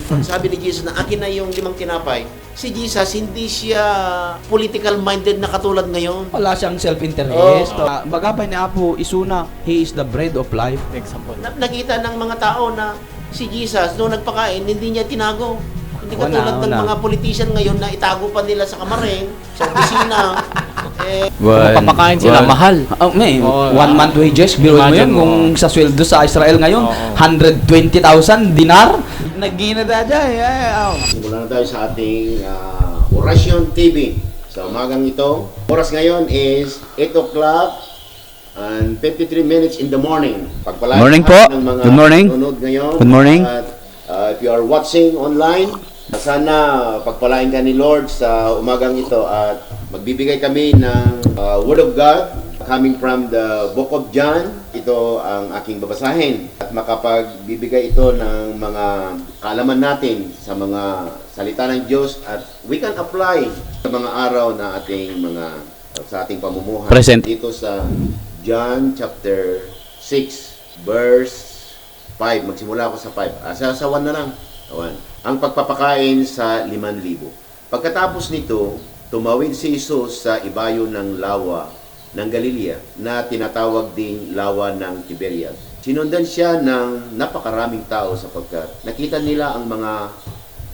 Sabi ni Jesus na akin na yung 5 tinapay. Si Jesus, hindi siya political-minded na katulad ngayon. Wala siyang self-interest. Oh. Bagapay ni Apo Isuna, He is the bread of life. Example. Nakita ng mga tao na si Jesus, nung nagpakain, hindi niya tinago. Hindi katulad ng mga politician ngayon na itago pa nila sa kamaring, sa opisina. Kung papakain sila, mahal. May Oo, 1 month wages, biro mo imagine yun, mo. kung sa sweldo sa Israel ngayon, Oo. 120,000 dinar. Nagginada dyan. Simulan na tayo sa ating Orasyon TV. Sa umagang ito, oras ngayon is 8 o'clock and 53 minutes in the morning. Pagpalain Morning po. ng mga Good morning. nanonood ngayon. Good morning. At if you are watching online, sana pagpalain ka ni Lord sa umagang ito at magbibigay kami ng Word of God coming from the Book of John. Ito ang aking babasahin at makapagbibigay ito ng mga kaalaman natin sa mga salita ng Diyos at we can apply sa mga araw na sa ating pamumuhay. Present. Dito sa John chapter 6 verse 5. Magsimula ako sa 5. Sa 1 na lang. 1. Ang pagpapakain sa 5,000. Pagkatapos nito, tumawid si Jesus sa ibayo ng lawa ng Galilea na tinatawag ding lawa ng Tiberias. Sinundan siya ng napakaraming tao sapagkat nakita nila ang mga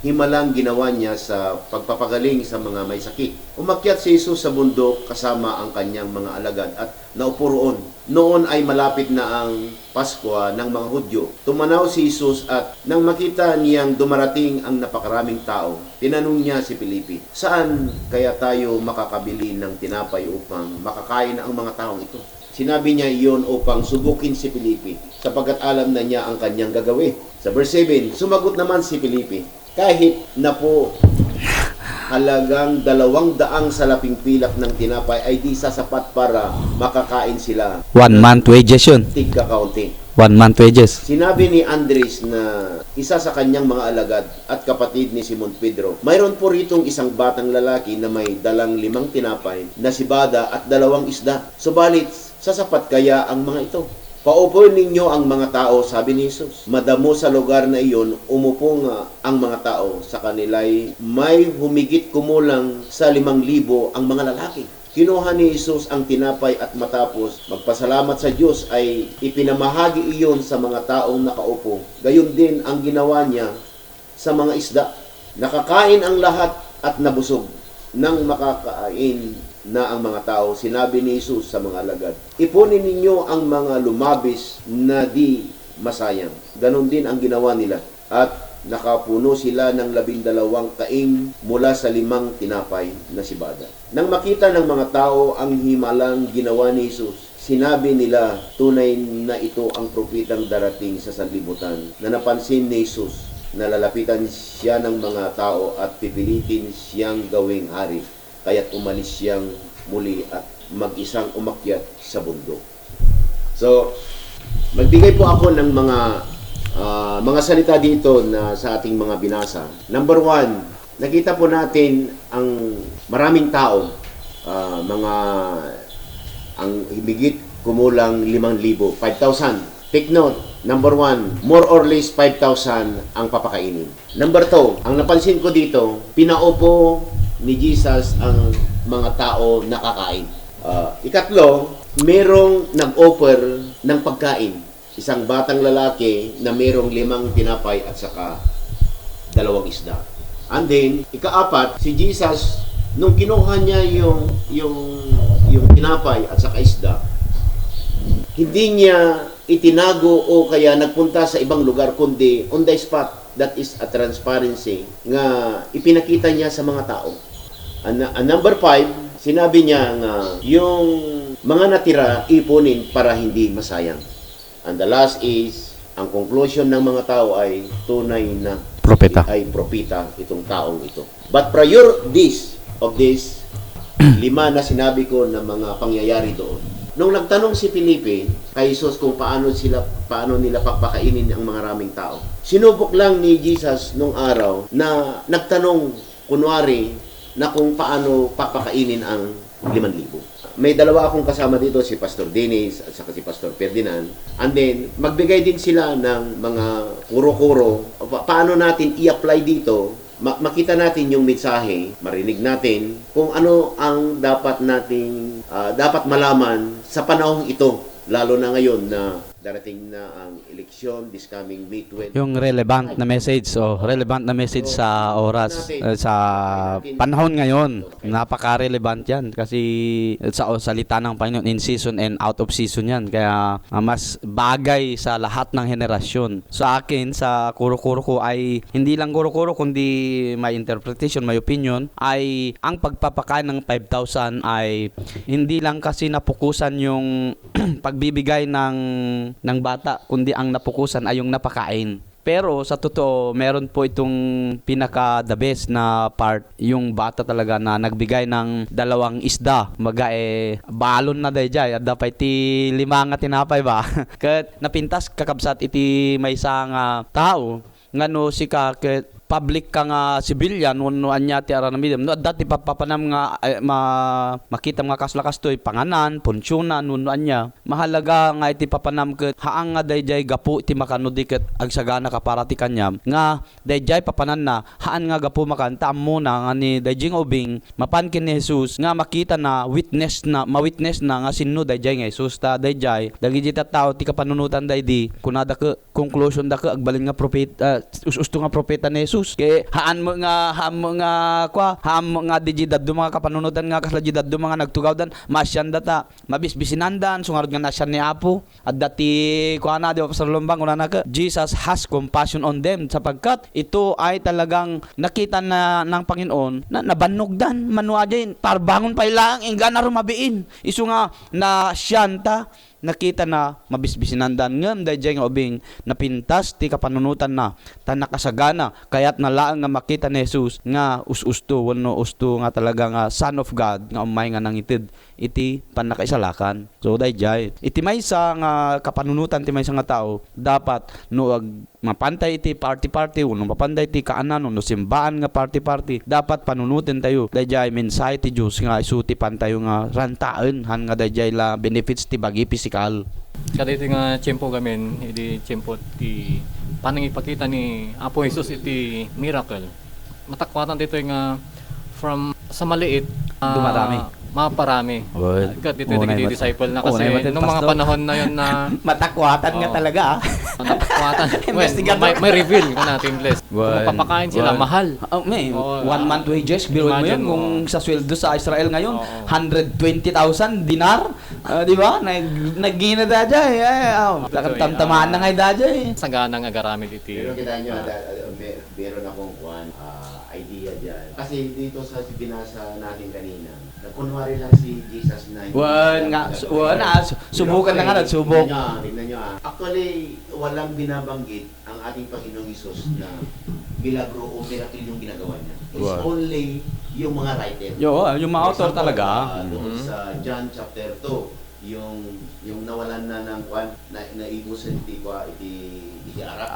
himalang ginawa niya sa pagpapagaling sa mga may sakit. Umakyat si Jesus sa bundok kasama ang kanyang mga alagad at naupo roon. Noon ay malapit na ang Pasko ng mga Hudyo. Tumanaw si Jesus at nang makita niyang dumarating ang napakaraming tao, tinanong niya si Felipe, "Saan kaya tayo makakabili ng tinapay upang makakain ang mga taong ito?" Sinabi niya iyon upang subukin si Felipe, sapagkat alam na niya ang kanyang gagawin. Sa verse 7, sumagot naman si Felipe, "Kahit na po halagang 200 salaping pilak ng tinapay ay di sasapat para makakain sila." 1 month wages yun. Tigka-kaunti. 1 month wages. Sinabi ni Andres na isa sa kanyang mga alagad at kapatid ni Simon Pedro, "Mayroon po ritong isang batang lalaki na may dalang 5 tinapay na sibada at 2 isda. Subalit, sasapat kaya ang mga ito?" "Paupo ninyo ang mga tao," sabi ni Jesus. Madamo sa lugar na iyon, umupo nga ang mga tao. Sa kanila'y may humigit kumulang sa 5,000 ang mga lalaki. Kinuha ni Jesus ang tinapay at matapos magpasalamat sa Diyos ay ipinamahagi iyon sa mga taong nakaupo. Gayon din ang ginawa niya sa mga isda. Nakakain ang lahat at nabusog. Nang makakain na ang mga tao, sinabi ni Jesus sa mga alagad, "Ipunin ninyo ang mga lumabis na di masayang." Ganon din ang ginawa nila. At nakapuno sila ng 12 kaing mula sa 5 tinapay na sibada. Nang makita ng mga tao ang himalang ginawa ni Jesus, sinabi nila, tunay na ito ang propetang darating sa sanlibutan. Na napansin ni Jesus na lalapitan siya ng mga tao at pipilitin siyang gawing hari. Kaya't umalis siyang muli at mag-isang umakyat sa bundok. So, magbigay po ako ng mga salita dito na sa ating mga binasa. Number 1, nakita po natin ang maraming tao, ang higit kumulang 5,000, 5,000. Take note, number 1, more or less 5,000 ang papakainin. Number 2, ang napansin ko dito, pinaupo ni Jesus ang mga tao nakakain. Ikatlo, merong nag-offer ng pagkain. Isang batang lalaki na merong 5 tinapay at saka 2 isda. And then, ika-4, si Jesus, nung kinuha niya yung tinapay at saka isda, hindi niya itinago o kaya nagpunta sa ibang lugar, kundi on the spot. That is a transparency nga ipinakita niya sa mga tao. And number 5, sinabi niya nga yung mga natira ipunin para hindi masayang. And the last is, ang conclusion ng mga tao ay tunay na Propeta. ay propeta itong taong ito. But prior of this 5 na sinabi ko na mga pangyayari doon. Nung nagtanong si Felipe kay Jesus kung paano nila papakainin ang mga raming tao, sinubok lang ni Jesus nung araw na nagtanong kunwari na kung paano papakainin ang 5,000. may dalawa akong kasama dito, si Pastor Dennis at saka si Pastor Ferdinand. And then, magbigay din sila ng mga kuro-kuro. Paano natin i-apply dito? Makita natin yung mensahe, marinig natin kung ano ang dapat nating dapat malaman sa panahong ito, lalo na ngayon na darating na ang eleksyon this coming May 20. Yung relevant na message relevant na message sa oras, sa panahon ngayon. Napaka-relevant yan kasi sa salita ng Panginoon, in season and out of season yan. Kaya mas bagay sa lahat ng henerasyon. Sa akin, sa kuro-kuro ko ay hindi lang kuro-kuro kundi may interpretation, may opinion, ay ang pagpapakain ng 5,000 ay hindi lang kasi napukusan yung pagbibigay ng bata, kundi ang napukusan ay yung napakain. Pero sa totoo, meron po itong pinaka the best na part, yung bata talaga na nagbigay ng 2 isda. Maga balon na dayjay, at dapat iti 5 nga tinapay ba? Kat napintas kakabsat iti may isang tao, ngano si ka public ka nga civilian no anya ti ara na medium no dati papapanam nga makita mga kaslakas toy panganan punsyonan no anya mahalaga nga iti papanam ket haang nga dayjay gapu iti makanudi ket agsagana ka para ti kanyam nga dayjay papanan na haan nga gapu makan taammo na nga ni dayjay nga ubing mapan ken ni Jesus nga makita na ma-witness na nga sinno dayjay nga Jesus ta dayjay dagiti tattao ti kapanunutan daydi kunada ke conclusion da ke agbalin nga propeta usto nga propeta ni Jesus kay haan mo nga digidad do mga kapanunutan nga kaslagidad do mga nagtugaw dan masyan data mabisbisinandan sungarod nga nasyan ni Apo at dati kuana di ba Pastor Lombang una ka Jesus has compassion on them sapagkat ito ay talagang nakita na ng Panginoon na nabanogdan manuadin parbangon pa ilang inggan na rumabiin isu nga na siyanta nakita na mabisbisinandan ngem dayjay nga ubing napintas ti kapanunutan na tan nakasagana kayat nalaang nga makita ni Jesus nga usto wenno usto nga talaga nga Son of God nga umay nga nangitid iti panakaisalakan. So dayjay iti maysa nga kapanunutan ti maysa nga tao dapat no mapantay iti party uno mapantay iti kaanan no simbaan nga party dapat panunutin tayo dayjay mensahe ti Dios nga isuti pantayo nga rantaen han nga dayjay la benefits ti bagi physical. Kada iti nga tiyempo gamin, iti tiyempo ti panang ipakita ni Apo Jesus iti miracle. Matakwatan dito nga from sa maliit dumarami. Maparami. Kat dito yung disciple na kasi nung mga pastor. panahon na yun na Matakwatan nga talaga. matakwatan. Investigador. may reveal kung natin bless. Kung mapapakain sila, mahal. May Oo, 1 month wages, biruin mo imagine yun mo. kung sa sweldo sa Israel ngayon, Oo. 120,000 dinar, di ba? Naggina dadya tamtamaan na nga dadya Sagana nga garamid iti. Pero kita nyo, meron akong idea dyan. Kasi dito sa binasa natin kanina, kunwari lang si Jesus na subukan na nga subok. Tingnan nyo. Actually, walang binabanggit ang ating Panginoong Isus na milagro o miracle yung ginagawa niya. It's only yung mga writer. Yung mga author For example, talaga. Doon sa John chapter 2, yung nawalan na ng kwan, naibusan iti arak.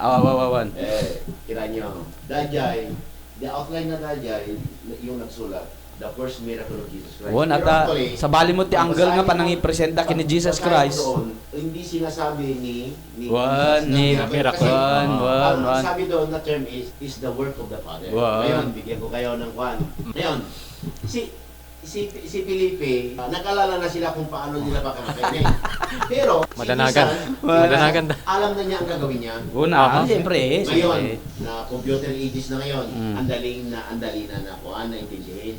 Kira nyo. Dajay, the outline na dajay, yung nagsulat. The first miracle of Jesus Christ. Sa bali mo ti angle nga panang ipresenta kini Jesus Christ. Hindi sinasabi ni miracle. Ang sabi doon na term is the work of the Father. Ngayon, bigyan ko kayo ng kwan. Ngayon, si Felipe, nakalala na sila kung paano nila pakakakainin. Pero, Madanagan. si Madanagan. alam na niya ang gagawin niya. Siyempre. Ngayon, na computer ages na ngayon, andali na ako, naintindihin.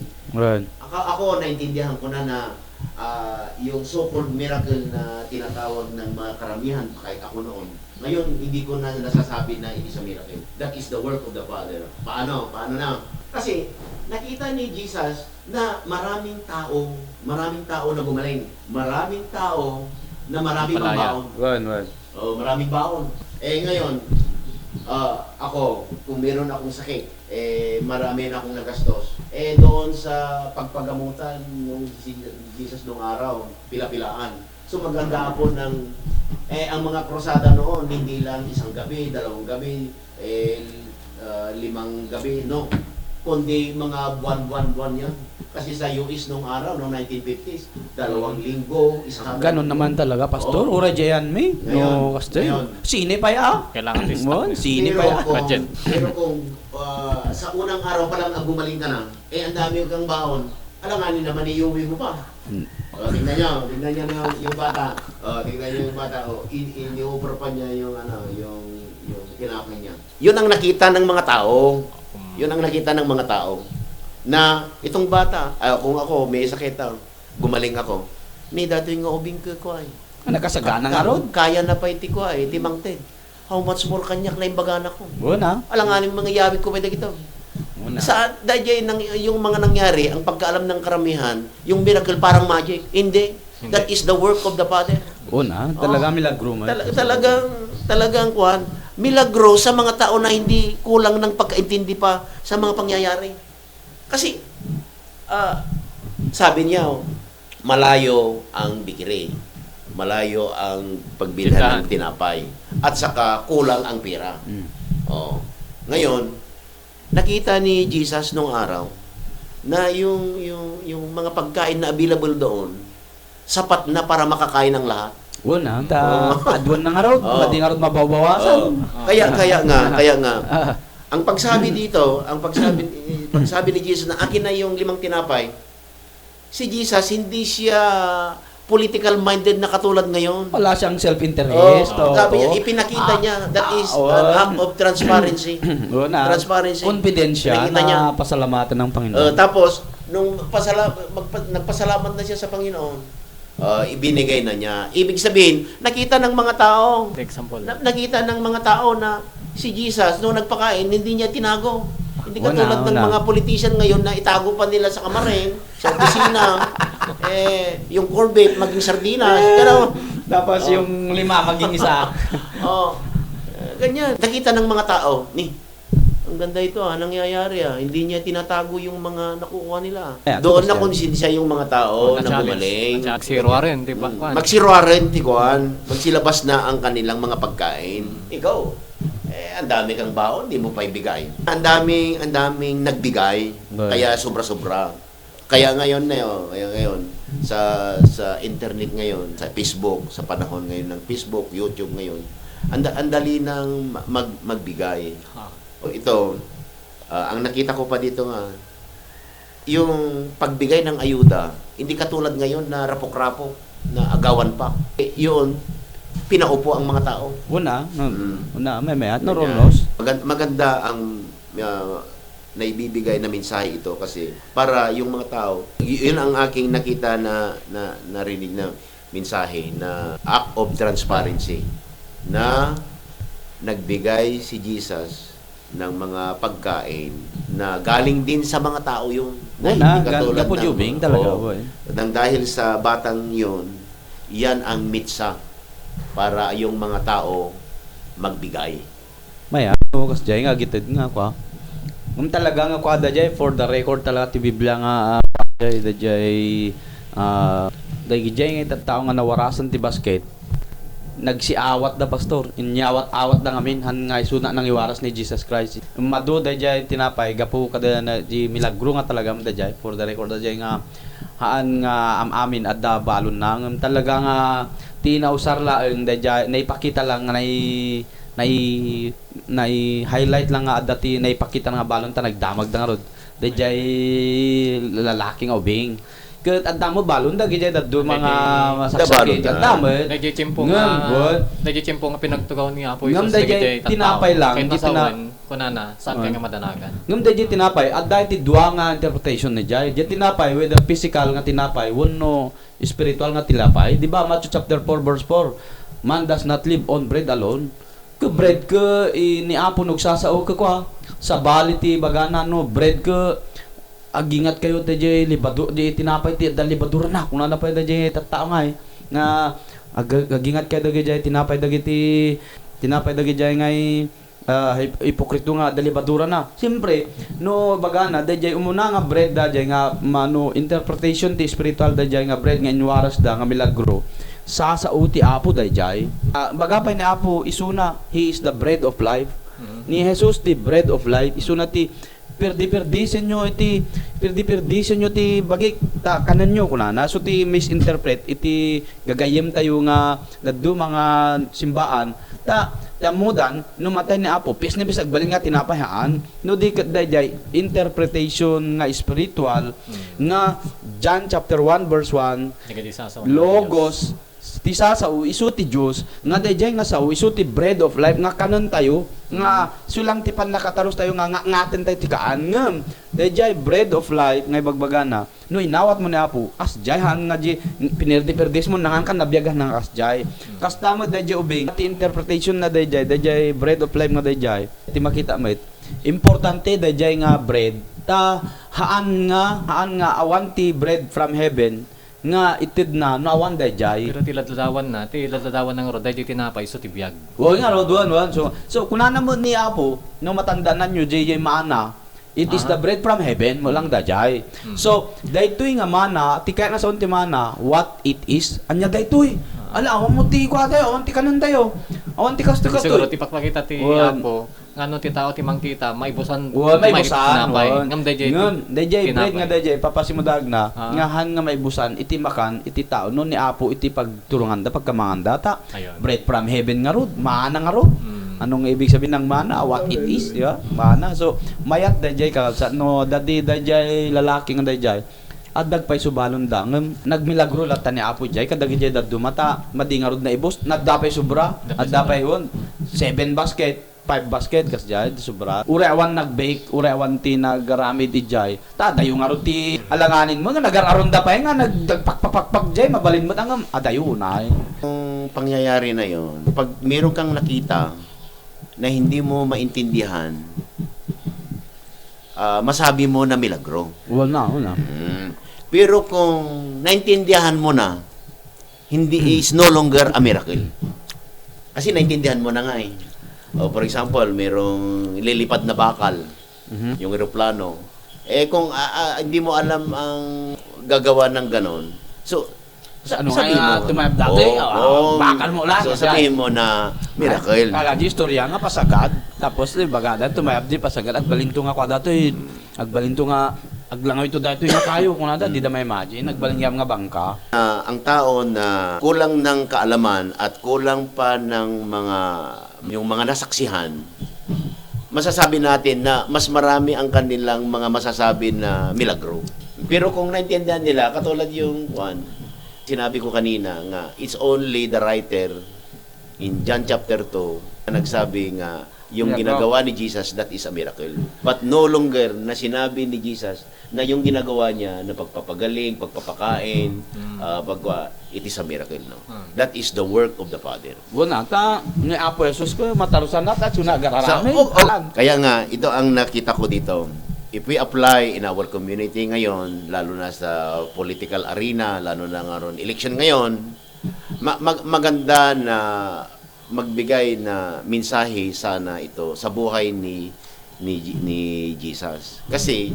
Ako, naintindihan ko na yung so-called miracle na tinatawag ng mga karamihan, kahit ako noon, ngayon, hindi ko na nasasabi na it is a miracle. That is the work of the Father. Paano na? Kasi, nakita ni Jesus na maraming tao na gumaling. Maraming tao na maraming baon. Maraming baon. Ngayon, ako, kung meron akong sakit, marami na akong nagastos. Doon sa pagpagamutan ng si Jesus noong araw, pila-pilaan. So maganda po ng ang mga krusada noon, hindi lang isang gabi, 2 gabi, 5 gabi, no? Kundi mga buwan yan. Kasi sa US nung araw, noong 1950s, 2 linggo, isang Ganon naman talaga, pastor. Oo. Ura diyan may. No, Ngayon, pastor. ngayon. Sine pa ya. Kailangan Mon, i-stop. sine pa ya. Budget. Pero kung sa unang araw pa lang gumaling ka na, ang dami kang baon, alanganin naman iuwi mo pa. Tingnan niyo yung bata. Tingnan niyo yung bata. Ini-offer pa niya yung kinakain niya. Yun ang nakita ng mga tao. Yun ang nakita ng mga tao. Na itong bata, kung ako may sakit, gumaling ako. May dati nga ubing ko ay. Nakasagana nga ron. Kaya na pa iti ko ay, timangtid. How much more kanyak na imbagana ko. Una. Alanganin mga yabig ko may dagito. Una. Sa dahil yung mga nangyari, ang pagkaalam ng karamihan, yung miracle parang magic. Hindi. That is the work of the Father. Una, talaga milagro man. Talagang kuhan, milagro sa mga tao na hindi kulang ng pagkaintindi pa sa mga pangyayari. Kasi, sabi niya, malayo ang bikiri, malayo ang pagbilhan ng tinapay, at saka kulang ang pera. Ngayon, nakita ni Jesus nung araw na yung mga pagkain na available doon, sapat na para makakain ng lahat. Una, adwan na nga ron. Pwede nga ron mababawasan. Kaya nga, ang pagsabi dito, pagsabi ni Jesus na akin na yung 5 tinapay, si Jesus hindi siya political-minded na katulad ngayon. Wala siyang self-interest. Sabi niya, ipinakita niya, that is an act of transparency. Una, Transparency. confidence siya Pinakita niya. na pasalamatan ng Panginoon. Tapos, nung nagpasalamat na siya sa Panginoon, ibinigay na niya. Ibig sabihin, nakita ng mga tao, Example. nakita ng mga tao na si Jesus, nung nagpakain, hindi niya tinago. Hindi katulad ng mga politician ngayon na itago pa nila sa kamarin, sa opisina, yung corned maging sardinas. Pero, Tapos yung 5 maging isa. ganyan. Nakita ng mga tao, ang ganda ito nangyayari hindi niya tinatago yung mga nakukuha nila. Doon na konsensya yung mga tao na gumaling. Magsirwa rin, di ba? Magsirwa rin, tikuan. Magsilabas na ang kanilang mga pagkain. Ikaw, ang dami kang baon, di mo pa ibigay. Ang daming nagbigay, kaya sobra-sobra. Kaya ngayon sa internet ngayon, sa Facebook, sa panahon ngayon ng Facebook, YouTube ngayon, ang dali nang magbigay. Ito, ang nakita ko pa dito nga, yung pagbigay ng ayuda, hindi katulad ngayon na rapok-rapok, na agawan pa. Yun, pinaupo ang mga tao. Una, may at naronos. Maganda ang naibibigay na mensahe ito kasi para yung mga tao, yun ang aking nakita na narinig na mensahe na act of transparency na nagbigay si Jesus ng mga pagkain na galing din sa mga tao yun. Una, ganda po jubing talaga. Nang dahil sa batang yun, yan ang mitsa para yung mga tao magbigay. May kasi jay nga gitid nga kwa. Talaga nga kwa dajay for the record talaga ti Biblia nga dajay dajay nga tao nga nawarasan ti basket. Nagsiawat da pastor, inyawat-awat da ngamin han nga isuna nang iwaras ni Jesus Christ. Madu dajay tinapay gapu kada na di milagro nga talaga dajay for the record dajay nga haan nga amin adda balon na talaga nga tinausar laeng dajay naipakita lang nga highlight lang nga adda ti naipakita nga balon ta nagdamag da nga rod dajay lalaking ubing ket adda mo balon da gijay dadto mga masaksakit adda mo Nagchimpo nga pinagtugaw ni Apo ngam Isus dajay tinapay lang di di kunana saan ka nga madanagan. ngam dajay tinapay adda ti duwa nga interpretation ni jay tinapay whether physical nga tinapay wenno spiritual nga tinapay di ba Matthew chapter 4 verse 4 man does not live on bread alone ke bread ke ni Apo nagsasao ke kwa sa baliti bagana no bread ke agingat kayo dajay libado di tinapay ti da libadura na kung na pa dajay tattao nga agingat kayo dajay tinapay dagiti tinapay dagiti ngay hipokrito nga dalibadura na siyempre no bagana dajay umuna nga bread dajay nga mano interpretation ti spiritual dajay nga bread nga inwaras da nga milagro sa uti Apo dajay bagapay ni Apo isuna he is the bread of life ni Jesus the bread of life isuna ti perdi-perdisen nyo ti bagik ta kanan nyo kunana so ti misinterpret iti gagayem tayo nga daddo mga simbaan ta mudan no matay ni Apo pis na bisag balin nga tinapahaan no di ket dayjay interpretation nga spiritual nga John chapter 1 verse 1 logos ti sao isu ti Dios nga dayjay nga sao isu ti bread of life nga kanon tayo nga sulang ti panakataros tayo nga ngaten tayo ti kaan ngem dayjay bread of life nga ibagbagana no inawat mo ni Apo asjay han nga di pinerdi-perdes mo nangan kan nabiyagah ng asjay kasta mo dayjay ubing ti interpretation na dayjay bread of life nga dayjay ti makita met importante dayjay nga bread ta haan nga awan ti bread from heaven nga itid na awan dayjay Pero tiladladawan ng roday di tinapay so tibiyag. oo nga ro duan so kunana mo ni Apo no matandanan nyo JJ mana it is the bread from heaven mo lang dayjay so daytoy nga mana ti kaya na sa unti mana what it is anya daytoy ala awan mo ti kwa tayo awan ti kanon tayo awan ti kasto Siguro tipakpakita ti Apo ngano ti tao ti mangkita maibusan may busan ngam dayjay bread nga dayjay papasimudag na nga han nga maibusan iti makan iti tao no ni Apo iti pagturungan da pagkamanganda ta bread from heaven nga rod mana nga rod anong ibig sabihin ng mana what it is di ba mana so mayat dayjay kakabsat no dadi dayjay lalaki nga dayjay adag pay subalon da ngem nagmilagro lata ni Apo jay kadagi jay daddo mata madingarod na ibos nadapay sobra adapay won 7 basket 5 basket kas jay sobra ureawan nagbake ureawan ti nagarami di jay tadayo nga ron ti alanganin mo nga nagararon da pay nga nagpakpakpak jay mabalin mo tangam adayo na Yung pangyayari na yon, pag meron kang nakita na hindi mo maintindihan, masabi mo na milagro. wala Pero kung naintindihan mo na, hindi is no longer a miracle. Kasi naintindihan mo na nga eh. O, for example, merong lilipad na bakal, yung eroplano. Eh kung hindi mo alam ang gagawa ng ganon, so ano sabihin nga mo, tumayab dati bakal mo lang so sabihin mo na miracle. Kala di istorya nga pasagad tapos di bagada tumayab di pasagad at balinto nga kwa dato agbalinto nga aglangaw ito dato nga kayo kung nada di da may imagine nagbalingyam nga bangka Ang tao na kulang ng kaalaman at kulang pa ng yung mga nasaksihan, masasabi natin na mas marami ang kanilang mga masasabi na milagro. Pero kung naintindihan nila, katulad yung sinabi ko kanina nga, it's only the writer in John chapter 2 na nagsabi nga, yung ginagawa ni Jesus, that is a miracle. But no longer na sinabi ni Jesus na yung ginagawa niya na pagpapagaling, pagpapakain, it is a miracle. No? That is the work of the Father. wala ta ni Apo Jesus ko matarusan na ta suna gararami Kaya nga, ito ang nakita ko dito. If we apply in our community ngayon, lalo na sa political arena, lalo na nga ron election ngayon, maganda na magbigay na mensahe sana ito sa buhay ni Jesus. Kasi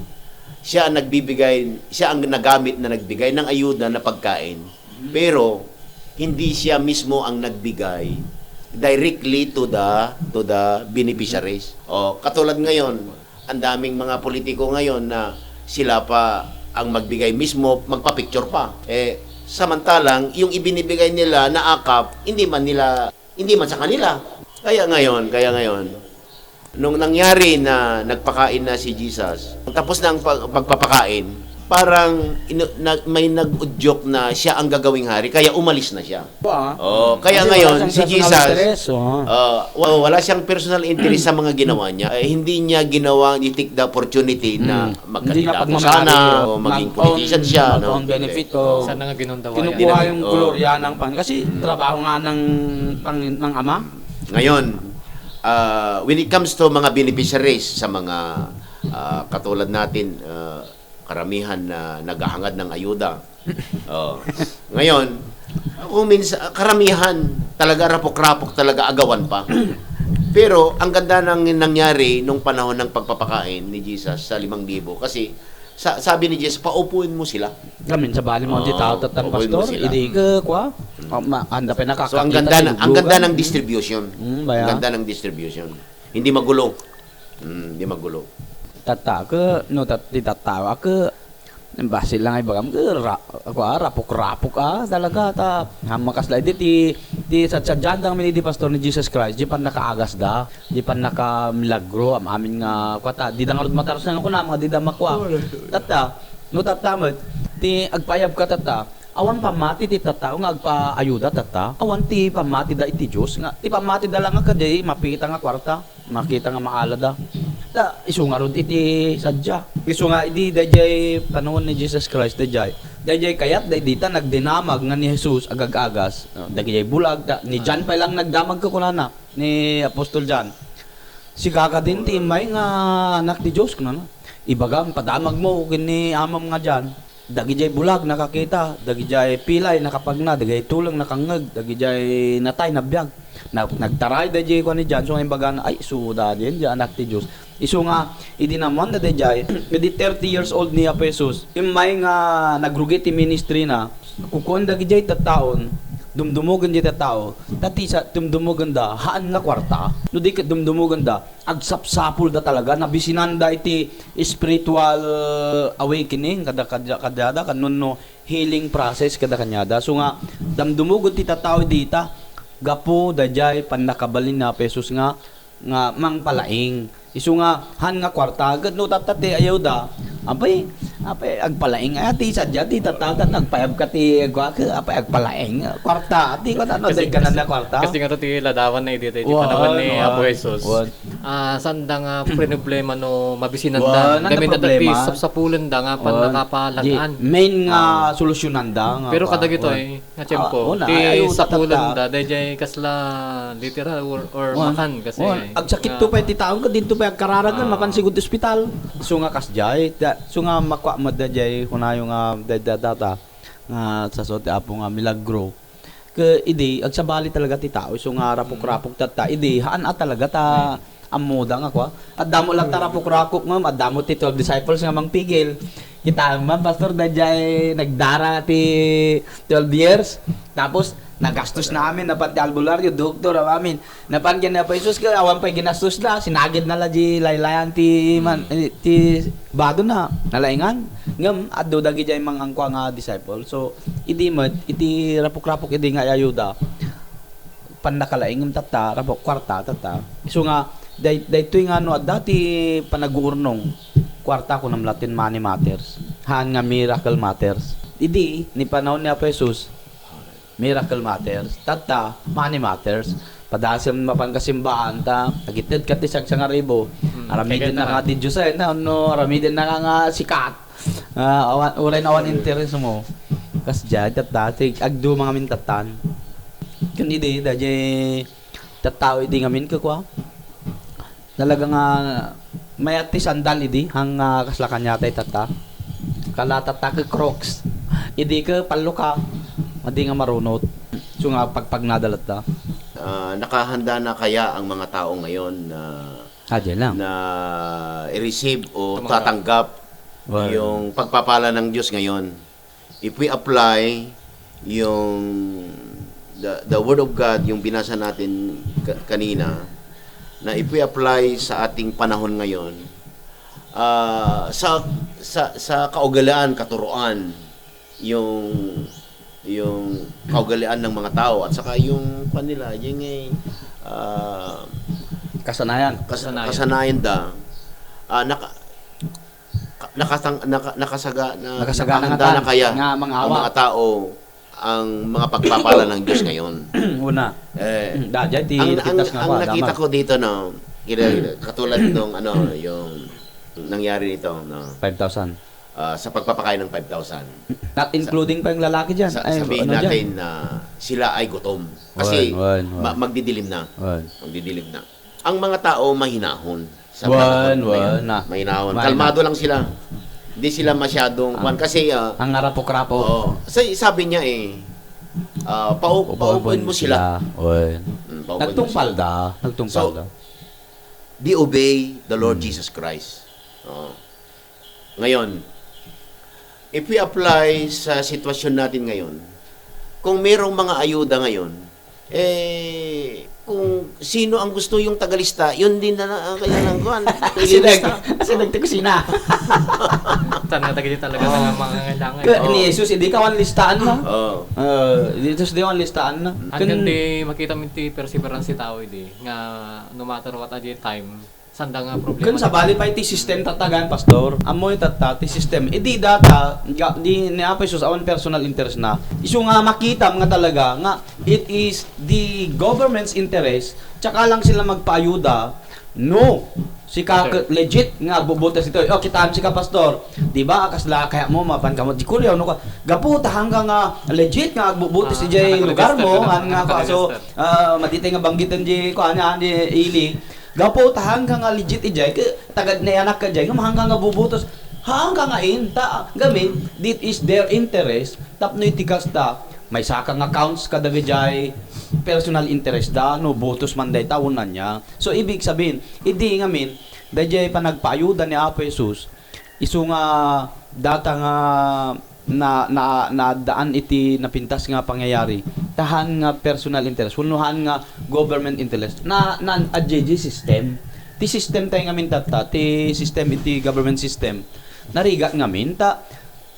siya ang nagamit na nagbigay ng ayuda na pagkain. Pero hindi siya mismo ang nagbigay directly to the beneficiaries. O katulad ngayon, ang daming mga politiko ngayon na sila pa ang magbigay mismo, magpa-picture pa. Samantalang yung ibinibigay nila na akap, hindi man sa kanila. Kaya ngayon, nung nangyari na nagpakain na si Jesus, tapos na ang pagpapakain, parang may nag-udyok na siya ang gagawing hari, kaya umalis na siya. Kaya ngayon, si Jesus, wala siyang personal interest sa mga ginawa niya. Hindi niya ginawa, i-take the opportunity na magkandidato sana, o maging politician siya. Benefit Sana nga ginundawa kinukuha yung gloria ng kasi trabaho nga ng Ama. Ngayon, when it comes to mga beneficiaries sa mga katulad natin, karamihan na naghahangad ng ayuda. Ngayon, karamihan talaga rapok-rapok talaga agawan pa. Pero ang ganda ng nangyari nung panahon ng pagpapakain ni Jesus sa 5,000 kasi sabi ni Jesus, paupuin mo sila. Gamin sa bali mo di tao tatan pastor, idi ka kwa. Anda pa nakakakita. So ang ganda ng distribution. Ang ganda ng distribution. Hindi magulo. Hindi magulo. Tata ke no ti tatawa ke basil lang ay bagam ke rapok-rapok talaga ta hamakas la di sa jandang mi di pastor ni Jesus Christ di pan nakaagas da di pan naka milagro am amin nga kwata di dangarod mataros na ko na mga di da makwa tata no tatamet ti agpayab ka tata awan pamati ti tata nga agpaayuda tata awan ti pamati da iti Dios nga ti pamati da lang nga kadi mapita nga kwarta makita nga maala da isu nga ron iti sadya. Isu nga iti dayjay panahon ni Jesus Christ dayjay kayat dita nagdinamag nga ni Jesus agag-agas. Dayjay bulag ni John pa lang nagdamag ko kunana ni Apostol John. Si kaka din ti may nga anak ti Dios kunana. Ibagam padamag mo kini amam nga John. Dagijay bulag nakakita, dagijay pilay nakapagna, dagijay tulang nakangeg, dagijay natay nabiyag. Nagtaray dayjay ko ni John so imbaga ay suda din di anak ti Dios. Isu nga idi naman na dayjay idi 30 years old ni Jesus imay nga nagrugi ti ministry na kukon dagijay tattaon dumdumugan di tattao tati sa dumdumugan da haan nga kwarta no di ket dumdumugan da agsapsapul da talaga nabisinanda iti spiritual awakening kada kanunno healing process kada kanyada so nga dumdumugan ti tattao dita gapo dayjay pannakabalin na Jesus nga mangpalaing isu nga han nga kwarta gad no tatate ayaw da apay agpalaing ati sadya ti tatatan nagpayab ka ti apay agpalaing kwarta ati ko ano day kanan na kwarta Kasi nga ti ladawan na iti panahon ni Apo Jesus. Sanda nga problema no mabisinanda kami na dati sapsapulan da nga pan nakapalagaan. Main nga solusyonan da nga Pero kadagito nga tiyempo ti sapulan da dayjay kasla literal or makan kasi agsakit to pa ti taon ka dito pa kararagan makan sigud ospital so nga kasjay so nga makwa mo dayjay kunayo nga data nga sa sote apo nga milagro ke idi agsabali talaga ti tao so nga rapok-rapok tata idi haan talaga ta amoda nga kwa at damo lang ta rapok-rapok ngam at damo ti 12 disciples nga mangpigil kita man pastor dayjay nagdara ti 12 years tapos nagastos namin napan ti albularyo doktor amin napan gyan na pa Jesus ka awan pa ginastos na sinagid na la di laylayan ti ti bado na nalaingan ngam addo dagi jay mang angkwa nga disciple so idi iti rapok-rapok idi nga ayuda pandakalaingam tata rapok kwarta tata isu nga daytoy nga no dati panaguurnong kwarta ko nam Latin money matters han nga miracle matters idi ni panahon ni Apo Jesus Miracle matters. Tata, money matters. Padasem mapan kasimbahan ta. Agitid ka ti sang ribo. Aramidin na ka ti Diyos na no, aramidin na ka nga sikat. Uray na awan interes mo. Kas dyan, tata, agdo mga mintatan. Kun ide, dajay tatao ide ngamin ka kwa. Talaga nga may ati sandal ide hang kaslakan yata tata. Kala tata ke Crocs. Ide ka palo ka. Madi nga marunot. So nga pagpagadalat da. Nakahanda na kaya ang mga tao ngayon na i-receive o tatanggap yung pagpapala ng Diyos ngayon? If we apply yung the Word of God, yung binasa natin kanina, na if we apply sa ating panahon ngayon, sa kaugalian, katuruan, yung kaugalian ng mga tao at saka yung kanila yung kasanayan da nakahanda na kaya ang mga tao ang mga pagpapala ng Diyos ngayon. Una ang nakita ko dito no katulad nung yung nangyari nito no 5,000 sa pagpapakain ng 5,000. Not including pa yung lalaki dyan. Sabihin natin na sila ay gutom. Kasi magdidilim na. Magdidilim na. Ang mga tao mahinahon. Sa mahinahon. Kalmado lang sila. Hindi sila masyadong kasi ang rapok-rapok. Sabi niya paupuin mo sila. Nagtungpal da. So, they obey the Lord Jesus Christ. Ngayon, if we apply sa sitwasyon natin ngayon, kung mayroong mga ayuda ngayon, kung sino ang gusto yung tagalista, yun din na kaya lang kuan. Kasi nagtikusina. Saan nga talaga ng mga ngailangan. Ni Jesus, hindi ka wan listaan na. Oh. Jesus, di wan listaan na. Hanggang di makita mo ti perseverance si tao di nga no matter what at the time sanda nga problema. Kun sa bali pa iti system tatagan pastor. Amoy tata ti system. Di data di ni Apo Jesus awan personal interest na. Isu nga makita mga talaga nga it is the government's interest tsaka lang sila magpaayuda. No. Si ka legit nga bubutas ito. Oh, kitaan si ka pastor. Di ba kasla kaya mo mapan ka mo di kuryaw no ka. Gaputa hanggang nga legit nga bubutas si jay lugar mo nga kaso matitay nga banggitan di ko anya di ili. Gapo hanggang nga legit ijay tagad na anak ka jay nga hanggang nga bubutos hanggang nga inta gamin this is their interest tapno itikas ta may sakang accounts kada jay personal interest da no botos man day tawonan niya so ibig sabihin idi nga min dayjay panagpaayuda ni Apo Jesus isu nga data nga na daan iti napintas nga pangyayari tahan nga personal interest unuhan nga government interest na adjj system ti system tayo nga minta ti system iti government system narigat nga minta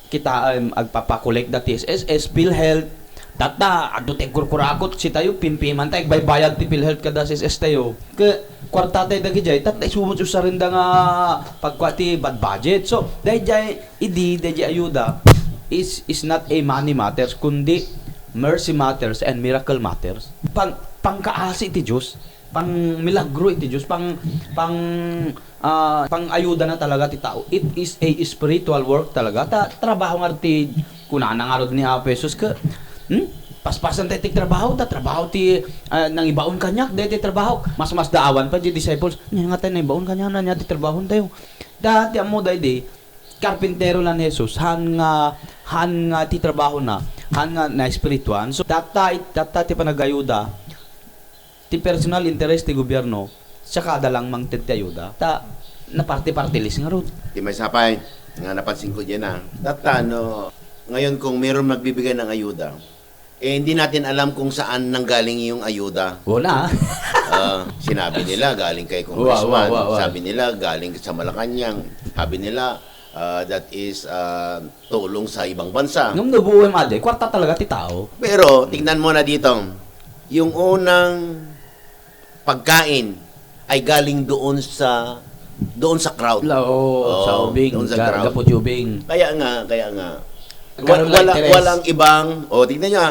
kita agpapakolek da TSS PhilHealth tata adto tay kurkurakot si tayo pimpiman tay baybayad ti PhilHealth kada SSS tayo ke kwarta tay dagi jay tat sumot sa rin da nga pagkwati bad budget so dayjay dayjay ayuda is not a money matters kundi mercy matters and miracle matters pangkaasi ti Dios pang milagro iti Dios pang ayuda na talaga ti tao it is a spiritual work talaga trabaho nga ti kunana nga rod ni Apo Jesus ka paspasan tayo ti trabaho ti nang ibaon kanyak dahil ti trabaho mas daawan pa di disciples nga tayo nang ibaon kanya na niya ti trabaho tayo dati amo dahil karpintero lang ni Jesus han nga ti trabaho na spirituan so data ti panagayuda ti personal interest ti gobyerno saka dalang mang ti ayuda na party list nga ron Di may sapay nga napansin ko diyan na. Data no ngayon kung meron magbibigay ng ayuda hindi natin alam kung saan nanggaling yung ayuda. wala Sinabi nila galing kay Congressman, Wow. sabi nila galing sa Malacanang, sabi nila that is tulong sa ibang bansa. nung nabuhay mali kwarta talaga ti tao Pero tingnan mo na dito, yung unang pagkain ay galing doon sa crowd. sa ubing doon sa crowd. gapot ubing Kaya nga Nagkaroon ng interest. walang ibang tingnan niyo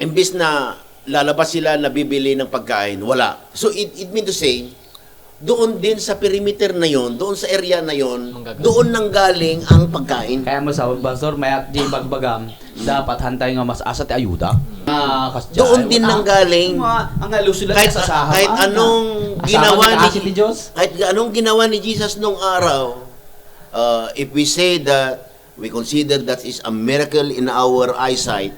imbis na lalabas sila na bibili ng pagkain, wala. So it mean to say doon din sa perimeter na yon, doon sa area na yon, doon nanggaling ang pagkain. kaya mo sa pastor may di bagbagam dapat hantay nga mas asa ti ayuda Doon din nanggaling. ang alusulat Kahit sa saham kahit anong ginawa ni Jesus nung araw, if we say that we consider that is a miracle in our eyesight,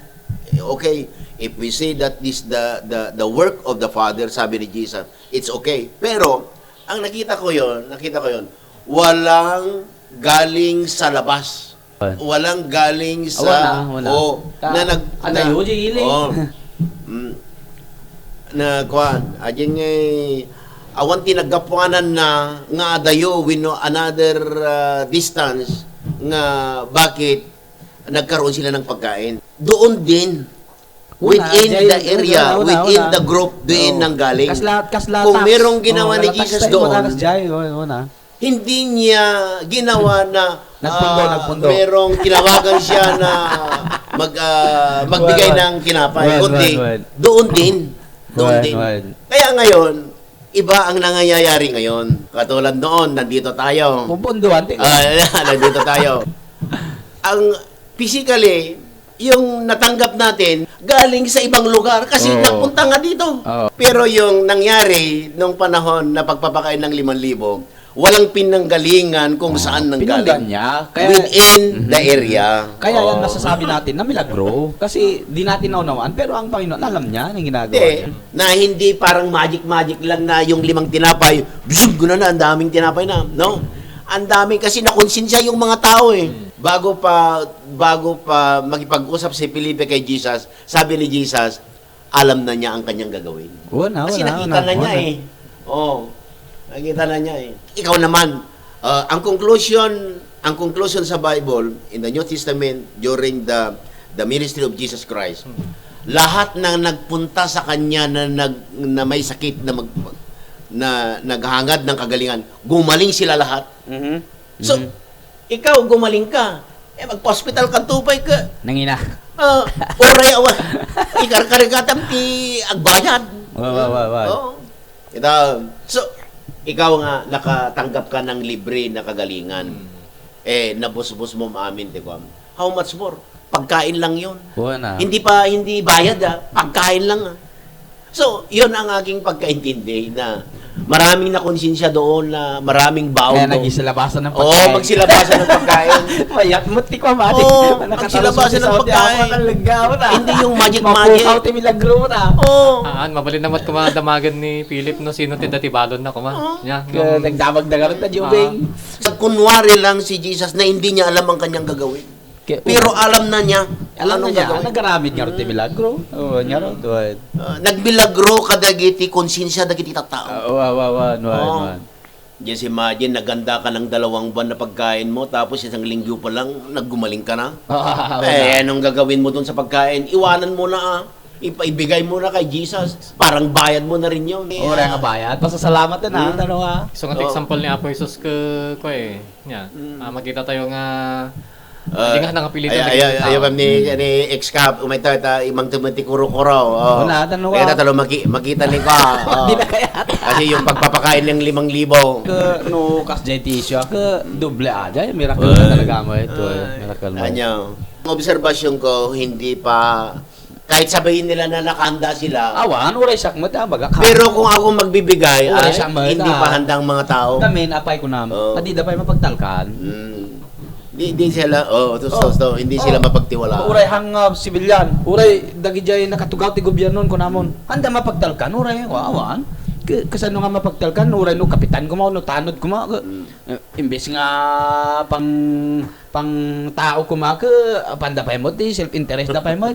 okay. If we say that this the work of the Father, sabi ni Jesus, it's okay. Pero ang nakita ko yon, walang galing sa labas. Walang galing sa wala. na kuan ajeng awan tinagapuanan na nga adayo wino another distance nga bakit nagkaroon sila ng pagkain doon din within the area, within the group doon nang galing. Kung merong ginawa ni Jesus doon, hindi niya ginawa na nagpundo. Merong tinawagan siya na magbigay ng tinapay. Kundi, doon din. Kaya ngayon, iba ang nangyayari ngayon. Katulad noon, nandito tayo. Pupunduan. Nandito tayo. Ang physically, yung natanggap natin galing sa ibang lugar kasi nagpunta nga dito. Pero yung nangyari nung panahon na pagpapakain ng 5,000, walang pinanggalingan kung saan nanggaling. Niya. Within the area. Kaya yan masasabi natin na milagro. Kasi di natin naunawaan. Pero ang Panginoon, alam niya ang ginagawa niya. Na hindi parang magic lang na yung 5 tinapay, bzug, gano'n na, ang daming tinapay na. No? Ang dami kasi nakonsensya yung mga tao Bago pa makipag-usap si Felipe kay Jesus, sabi ni Jesus, alam na niya ang kanyang gagawin. Wala, Kasi nakita na niya eh. Oo. Nakita na niya eh. Ikaw naman, ang conclusion sa Bible, in the New Testament, during the ministry of Jesus Christ, lahat na nagpunta sa kanya na may sakit na naghangad ng kagalingan, gumaling sila lahat. So, ikaw gumaling ka. Magpa-hospital ka, tupay ka. Nangina. Oray awa. Ikarkarikatam ti agbayad. Oo. So, ikaw nga nakatanggap ka ng libre na kagalingan. Nabusbus mo maamin, di ba? How much more? Pagkain lang 'yon. Hindi bayad pagkain lang. So, 'yon ang aking pagkaintindi na maraming nakonsensya doon na maraming baon. Kaya nagsilabasan ng pagkain. Magsilabasan ng pagkain. Mayat mo, ti ko mati. Magsilabasan ng pagkain. Hindi yung magic. Mapukaw ti milagro na. Mabalin naman kumadamagan ni Philip no sino ti dati balon na kuma. Nagdamag na karon ta Jubing. Sa kunwari lang si Jesus na hindi niya alam ang kanyang gagawin. Pero alam na niya. Alam na niya. Nagaramid nga rin ti milagro. Oo, nga rin. Nagmilagro kadagiti konsensya dagiti tattao. Just imagine, naganda ka ng 2 buwan na pagkain mo, tapos isang linggo pa lang, naggumaling ka na. Anong gagawin mo dun sa pagkain? Iwanan mo na Ipaibigay mo na kay Jesus. Parang bayad mo na rin yun. Ora nga bayad. Pasasalamat na So, ang example ni Apo Jesus ko makita tayo nga hindi nga nakapilitan. Ayaw ni ex-cap, umay imang tumati kuro-kuro. Wala, tanong kaya talo makita ni ko. Hindi na kaya. Kasi yung pagpapakain ng 5,000. No, kas JT siya, doble aja. Miracle na talaga mo ito. Miracle mo. Ang obserbasyon ko, hindi pa, kahit sabihin nila na nakahanda sila. Awan, uray sak mo baga. Pero kung ako magbibigay, hindi pa handang mga tao. Kami, apay ko na. Adi da pa mapagtalkan. Hindi sila, hindi sila mapagtiwalaan. Uray hang sibilyan. Uray dagi jay nakatugaw ti gobyerno ko namon. Handa mapagtalkan uray awan. Kasano nga mapagtalkan uray no kapitan ko no tanod ko imbes nga pang tao ko panda pa mo ti self interest da pa mo.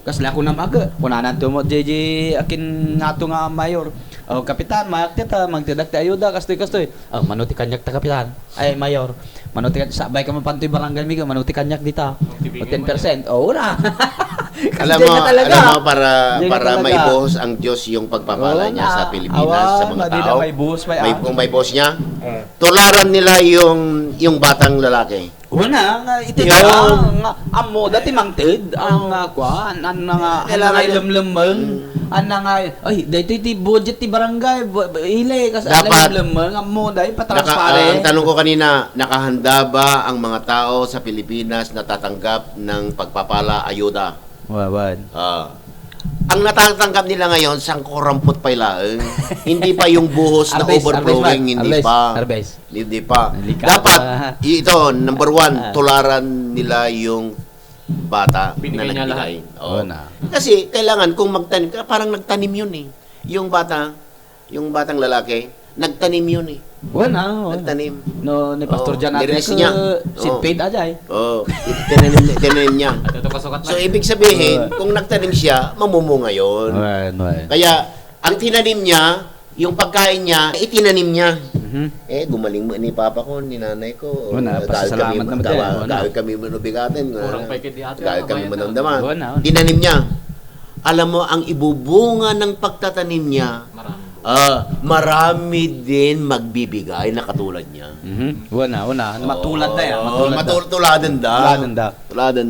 Kasla ko na kunanan to mo JJ akin nga to nga mayor. Kapitan, magtidak ti ayuda kastoy. Manuti kanyak ta kapitan. Ay mayor. Manuti sabay ka mapantoy barangay mi manuti kanyak dita. 10%. Ora. Alam mo para maibuhos ang Diyos yung pagpapala niya sa Pilipinas sa mga tao. May buhos niya. Tularan nila yung batang lalaki. Una nga iti nga amo dati mangted ang kuan an nga lemlemeng an nga ay daytoy ti budget ti barangay ile kas lemlemeng amo day patransparent. Ang tanong ko kanina, nakahanda ba ang mga tao sa Pilipinas na tatanggap ng pagpapala ayuda? Ang natatanggap nila ngayon sang korampot pa ilaeng. Hindi pa yung buhos na overflowing, hindi pa. Dapat ito number 1, tularan nila yung bata binigay na nagbigay. Kasi kailangan kung magtanim ka, parang nagtanim yun eh. Yung batang lalaki, nagtanim yun eh. Nagtanim. No, ni Pastor Jan Nirelis niya. Seedpaid ajay. Tinanim niya. So, ibig sabihin, kung nagtanim siya, mamumunga yun. Kaya, ang tinanim niya, yung pagkain niya, itinanim niya. Gumaling mo ni papa ko, ni nanay ko. Pasasalamat naman tayo. Dahil kami manubigatin. Dahil kami manamdaman. Wala. Tinanim niya. Alam mo, ang ibubunga ng pagtatanim niya, marami din magbibigay na katulad niya. Matulad na yan. Tuladan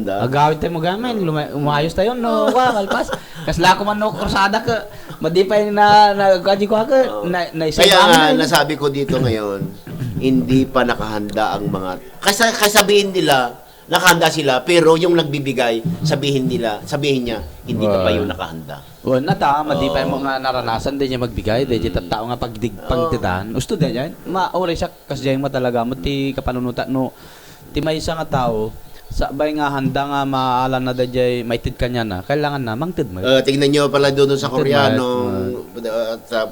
da. Agawit tayo mo gamin. Umayos tayo, no? Kalpas. Kasla ko man no, krusada ka. Madipay na kaji ko ka. Kaya nga, nasabi ko dito ngayon, hindi pa nakahanda ang mga... Kasabihin nila, nakahanda sila, pero yung nagbibigay, sabihin niya, hindi ka pa yung nakahanda. Madipay mo nga naranasan din niya magbigay. Di tao nga pagdidan. Gusto din yan. Maoray siya kasi mo talaga mo ti kapanunutan no. Ti may isa nga tao, sabay nga handa nga maaala na dayay maitid kanya na. Kailangan na mangtid mo. Tingnan nyo pala doon sa Koreano,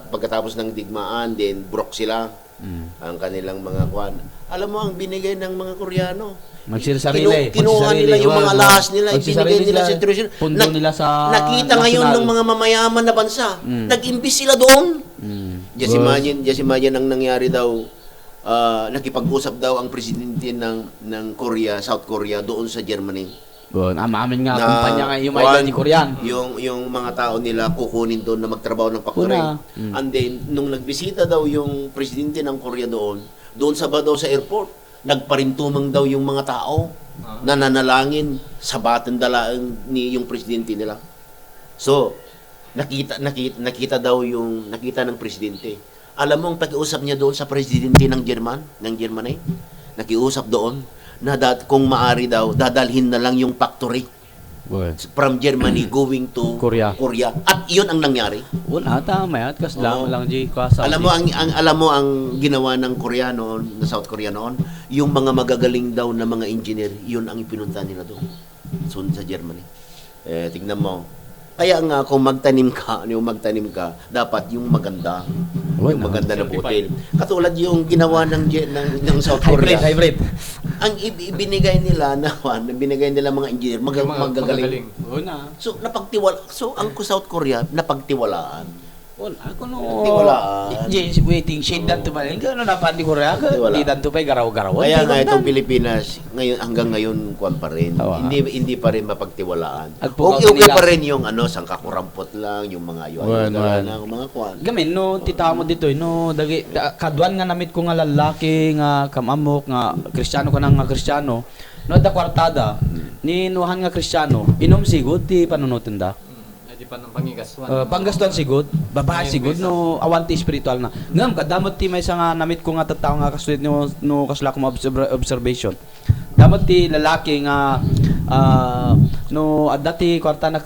pagkatapos ng digmaan, din brok sila. ang kanilang mga kwan. Alam mo, ang binigay ng mga Koreano, Magsisarili. kinuha nila yung mga lahas nila, ibinigay nila sa tradisyon. Pundo nila sa Nakita ngayon ng mga mamayaman na bansa. Nag-imbis sila doon. Just imagine ang nangyari daw, nakipag-usap daw ang presidente ng Korea, South Korea, doon sa Germany. Amin nga, Na, kumpanya nga yung idol ni Korean. Yung mga tao nila kukunin doon na magtrabaho ng factory. Una. And then, nung nagbisita daw yung presidente ng Korea doon sa ba daw sa airport, nagparintumang daw yung mga tao na nanalangin sa batang dalaan ni yung presidente nila. So, nakita daw yung nakita ng presidente. Alam mo ang pakiusap niya doon sa presidente ng Germany, nakiusap doon na kung maari daw dadalhin na lang yung factory from Germany going to Korea. At iyon ang nangyari. Wala, tama yan. Kasi Oo. lang di ko sa Alam mo ang ginawa ng Korea noon, na South Korea noon, yung mga magagaling daw na mga engineer, yun ang ipinunta nila doon. Sa Germany. Tingnan mo. Kaya nga kung magtanim ka, dapat yung maganda. Yung maganda na butil. Katulad yung ginawa ng South Korea. Hybrid. Ang ibinigay nila mga engineer, magagaling. Una. So ang South Korea napagtiwalaan. Wala. Tiwalaan. Waiting, shade dan tumaling. Ano na pa di Korea? Tiwala. Di dan tupay, garaw-garaw. Kaya nga itong Pilipinas hanggang ngayon kuwan pa rin. Oo. Hindi pa rin mapagtiwalaan. At pukaw Okay nila. pa rin yung sangkakurampot lang, yung mga ayun mga kuwan. Gamin, no, tita mo dito, no, kaduan nga namit ko nga lalaki, nga kamamok, nga kristyano ka nga kristyano, no, da kwartada, ni nuhan nga kristyano, inom sigod, ti panunutin da. Di pa ng pangigaswan. Panggastuan sigod, babae sigod, no, awanti spiritual na. Ngam, kadamot ti may nga namit ko nga tatao nga kasulit no kasla ko observation. Damot ti lalaki nga, no, dati kwarta na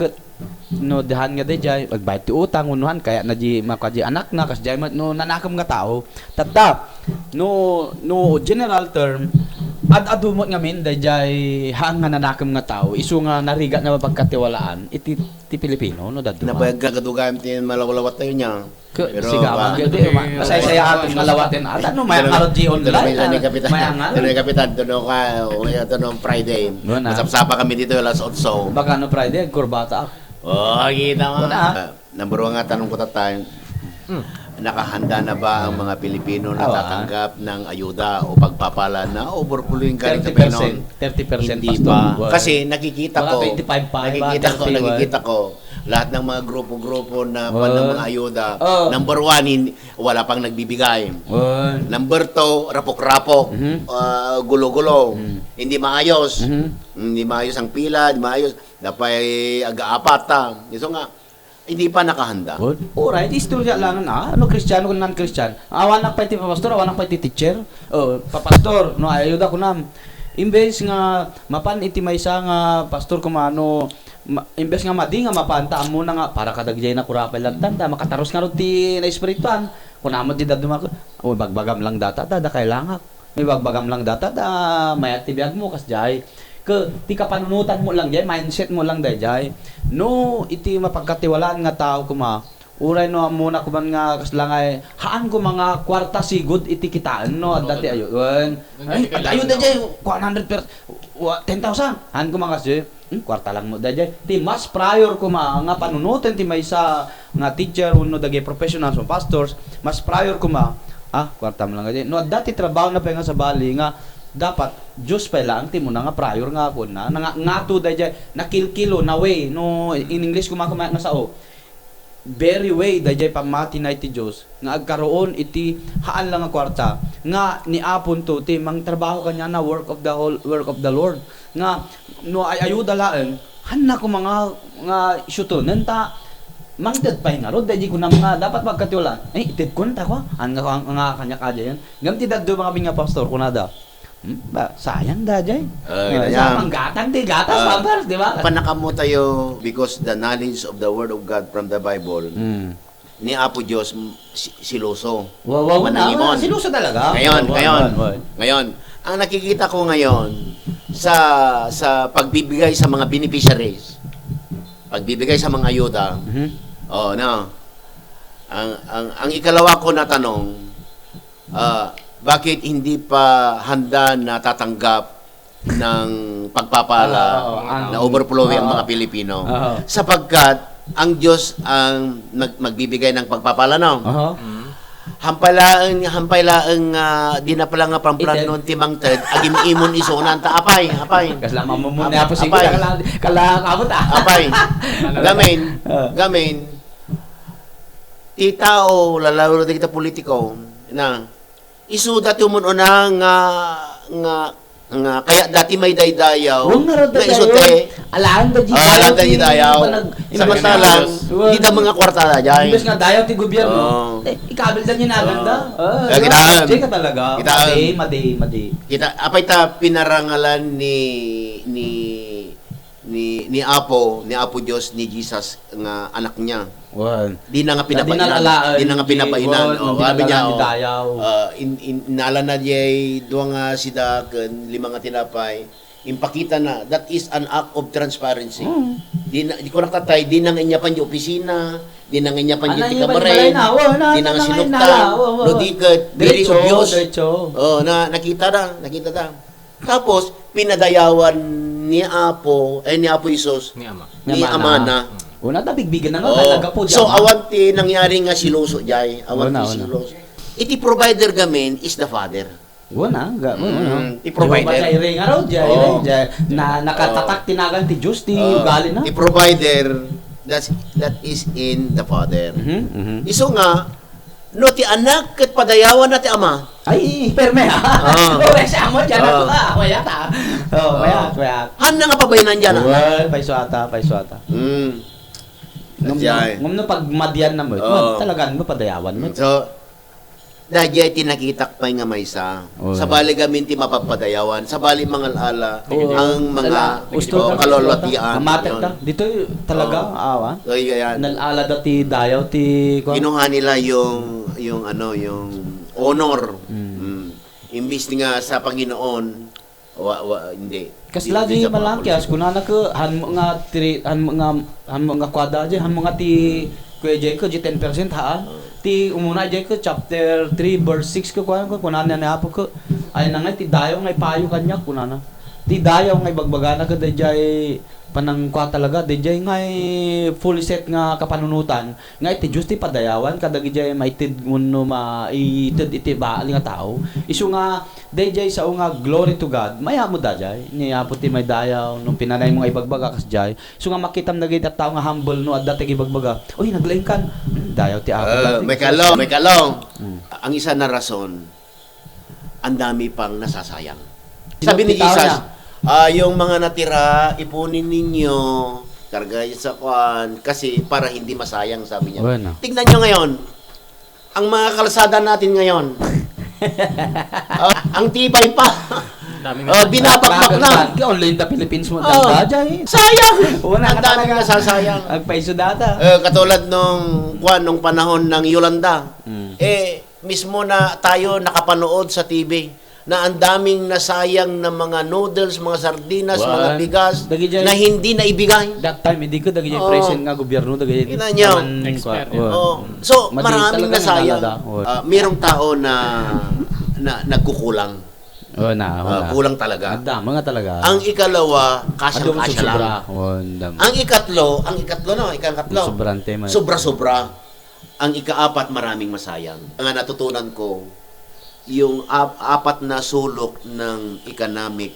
no dahan nga dayjay magbayad ti utang unuhan kaya na di makaji anak na kas jay no nanakam nga tao tatta no general term adumot nga min dayjay hang nga nanakam nga tao isu nga nariga na mapagkatiwalaan iti ti Pilipino no daduma Nabayag gagadugayam tin malawlawat tayo niya. sigawan gadi masaya atin malawatin at ano may arod di online may angal Kapitan, tunong Friday. Wala. Masapsapa kami dito alas 8. baka no Friday kurbata Kita mo. Wala. Number 1 nga tanong ko tayo. Nakahanda na ba ang mga Pilipino na tatanggap ng ayuda o pagpapala na overflowing ka rin sa Panginoon? 30% Hindi pastor. pa. Kasi nakikita Mga ko, 25 pa, nakikita ko, lahat ng mga grupo-grupo na ng mga ayuda, Oh. number 1, wala pang nagbibigay. Number 2, rapok-rapok, gulo-gulo, hindi maayos. Hindi maayos ang pila, hindi maayos. Dapat aga-apat Ito nga, hindi pa nakahanda. Alright, istorya lang na. Ano Kristiyano kung non-Christian? Awan na pa iti pastor, awan na pa iti teacher. Papastor, no ayuda ko nam. Imbes nga mapan iti maysa nga pastor kumano imbes nga madi nga mapanta mo na nga para kadagjay na kurapay lang tanda makataros nga ro ti na espirituan. Kun amo ti daduma ko. Bagbagam lang data da kailangak. May bagbagam lang data da mayat ti biag mo kasjay. Ti kapanunutan mo lang jay, mindset mo lang dayjay. No, iti mapagkatiwalaan nga tao kuma. Uray no muna ko man nga kaslangay haan ko mga kwarta sigud iti kitaan no dati ayun. Ay ayun dayjay 100 10,000. Haan ko mga kasi kwarta lang mo dayjay. Ti mas prior ko nga panunutan ti maysa nga teacher uno dagay professionals o pastors, mas prior ko kwarta mo lang dayjay. No dati trabaho na pa nga sa Bali nga dapat Diyos pa lang ti mo na nga prior nga ako na nga to dayjay nakilkilo na way no in English kumakuma nga sao very way dayjay pamati na iti Diyos nga agkaroon iti haan lang nga kwarta nga niapon to ti mang trabaho kanya na work of the Lord nga no ay ayuda laeng hanna ko mga nga isyutunan ta mangted pa nga ro dayjay ko na mga dapat magkatiwala ited kun ta ko nga kanya kadya yan ngam ti daddo mga binga pastor kunada sayang dajay. Sa panggatang di gatas pampers, di ba? Panakamo tayo because the knowledge of the Word of God from the Bible ni Apo Diyos siluso. Wow, Manangimon. siluso talaga. Ngayon, ang nakikita ko ngayon sa pagbibigay sa mga beneficiaries, pagbibigay sa mga ayuda, ang ikalawa ko na tanong, bakit hindi pa handa na tatanggap ng pagpapala na overflowing ang mga Pilipino? Sapagkat ang Diyos ang magbibigay ng pagpapala, no? Hampay laeng di na pala nga pamplan nun timang ted agim imon isunan ta apay Kasi lamang mo muna po sige Apay. kala kamot apay gamin ti tao lalaw na kita politiko na isuda ti umon una nga kaya dati may daydayaw na isute alaan da alam da dayaw samantalang di da mga kwarta dyan imbes nga dayaw ti gobyerno ikabil da niya na ganda kitaan. ka talaga Kitaan. madi kita apay ta pinarangalan ni Apo Diyos ni Jesus nga anak niya. Di na nga pinapainan. Di na nga pinapainan. Sabi niya, inala na jay duwa nga sida ken lima nga tinapay. Impakita na that is an act of transparency. Di ko nakatatay, di na nga inya pan di opisina, di na nga inya pan di kabaray, di na nga sinuktan, no di ka very obvious. Nakita na. Tapos pinadayawan ni Apo Isos Ni Ama. ni Ama na. Una ta bigbigan na nga talaga po So awanti nangyari nga siloso jay, awanti Wala. siloso. Iti provider gamin is the father. Wala. I-provider. Na nakatatak tinagan ti Diyos ti ugali na. I-provider that is in the father. Iso nga no ti anak ket padayawan na ti ama. Ay, perme ha. Ore sa amo diyan ako ha. Waya ta. Waya. Han nga pabaynan diyan. Paiso ata. Ngum no pag madyan na mo, talagang mo padayawan mo. So dahil tinakitak pa nga maysa. Sa bali gamin ti mapapadayawan. Sa bali mga ala ang mga kalolotian. Amatek ta. Dito talaga awa. So yan. Nalala dati dayaw ti Kinuha nila yung honor. Imbis nga sa Panginoon, hindi. Kasi lagi malangkyas kunana ko han mo nga kwada je han mo nga ti kuya je ko 10% ha. Ti umuna je ko chapter 3 verse 6 ko kunana na apo ko ay nangay ti dayaw ngay payo kanya kunana. Ti dayaw ngay bagbagana ka dayjay panang kwa talaga dayjay ngay fully set nga kapanunutan ngay ti Diyos ti padayawan kadagi jay maitid nguno maitid iti baal nga tao isu nga dayjay sa nga glory to God maya mo dayjay niya po ti may dayaw nung pinanay mo nga ibagbaga kas jay isu nga makitam dagiti at tao nga humble no adda ti ibagbaga oy naglain kan dayaw ti apo may kalong. Ang isa na rason ang dami pang nasasayang. Sabi ni Jesus, yung mga natira, ipunin ninyo, karga sa kwan, kasi para hindi masayang, sabi niya. Bueno. Tignan nyo ngayon, ang mga kalsada natin ngayon, ang tibay pa, binabakbak na. Online ta Philippines mo dayjay. Sayang! Wala Ang ka dami talaga. nasasayang. Agpaiso data. Katulad nung panahon ng Yolanda, mismo na tayo nakapanood sa TV, na ang daming nasayang na mga noodles, mga sardinas, mga bigas, na hindi na ibigay. That time, hindi ko dagi present nga gobyerno dagi. Kita niyo. So, maraming nasayang. Mayroong tao na nagkukulang. Kulang talaga. Mga talaga. Ang ikalawa, kasyang-kasya lang. Ang ikatlo, sobra-sobra. Ang ikaapat, maraming masayang. Ang natutunan ko, yung apat na sulok ng economic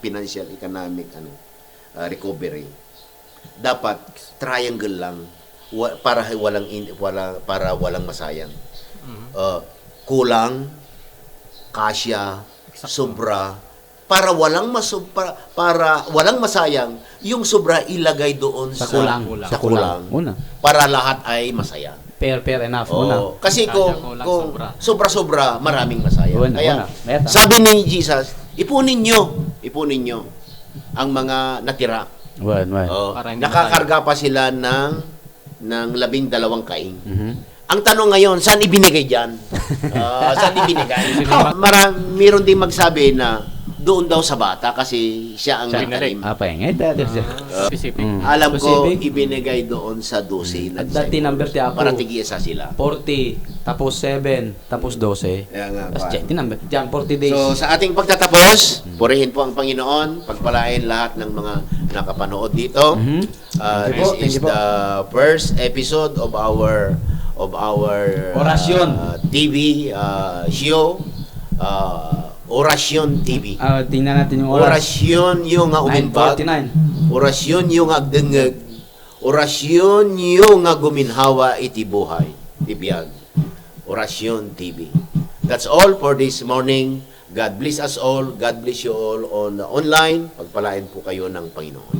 financial economic recovery dapat triangle lang para walang masayang. Kulang, kasya, sobra, para walang masayang, yung sobra ilagay doon sa kulang. Para lahat ay masaya. Fair enough. Kasi kung sobra-sobra, maraming masaya. Kaya, Meta. sabi ni Jesus, ipunin nyo ang mga natira. Nakakarga pa sila ng 12 kaing. Ang tanong ngayon, saan ibinigay dyan? Saan ibinigay? Mayroon ding magsabi na, doon daw sa bata kasi siya ang Siya nagtanim. Pengay. Specific. Alam ko, Specific. ibinigay doon sa 12. At dati number ti Apo. Para tigisa sila. 40, tapos 7, tapos 12. Kaya nga, Tapos pa. number. Diyan, 40 days. So, sa ating pagtatapos, purihin po ang Panginoon, pagpalain lahat ng mga nakapanood dito. Mhm. This Thank is you po. the first episode of our Orasyon. TV show, Orasyon TV. Tingnan natin yung oras. Orasyon yung nga umimbag. 9:49. Orasyon yung nga dengeg. Orasyon yung nga guminhawa iti buhay. Tibiyag. Orasyon TV. That's all for this morning. God bless us all. God bless you all on online. Pagpalain po kayo ng Panginoon.